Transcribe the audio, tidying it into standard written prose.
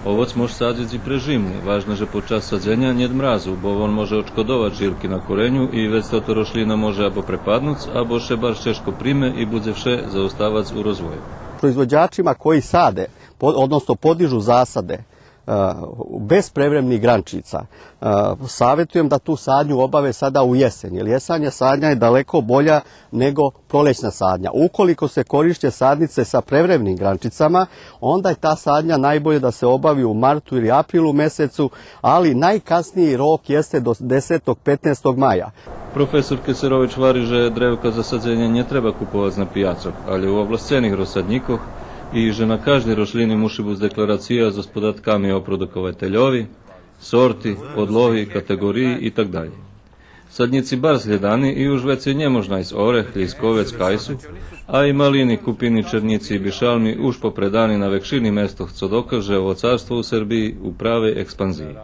Owoc może sadzić i preżimny. Ważne, że podczas sadzenia nie mrazu, bo on może odszkodować żilki na koreniu i već to roślina može abo prepadnuć, abo še bar češko prime i bude vše zaostavac u rozvoju. Proizvođačima koji sade, odnosno podižu zasade bez prevremenih grančica, savjetujem da tu sadnju obave sada u jesen, jer jesanja sadnja je daleko bolja nego prolećna sadnja. Ukoliko se korište sadnice sa prevremenim grančicama, onda je ta sadnja najbolje da se obavi u martu ili aprilu mesecu, ali najkasniji rok jeste do 10. 15. maja. Profesor Keserović vari, že drevka za sadzenje nie treba kupować na pijacach, ali u ovlašćenih rozsadnikoh i že na každej roślini musi być deklaracija z podatkami o produkovateljovi, sorti, podlogi, kategoriji i tak dalje. Sadnici bar sljedani i už već nie można iz oreh, liskovec, kajsu, a i malini, kupini, černici i bišalmi už popredani na vekšini mestoh, co dokaže ovocarstvo u Srbiji u pravej ekspanziji.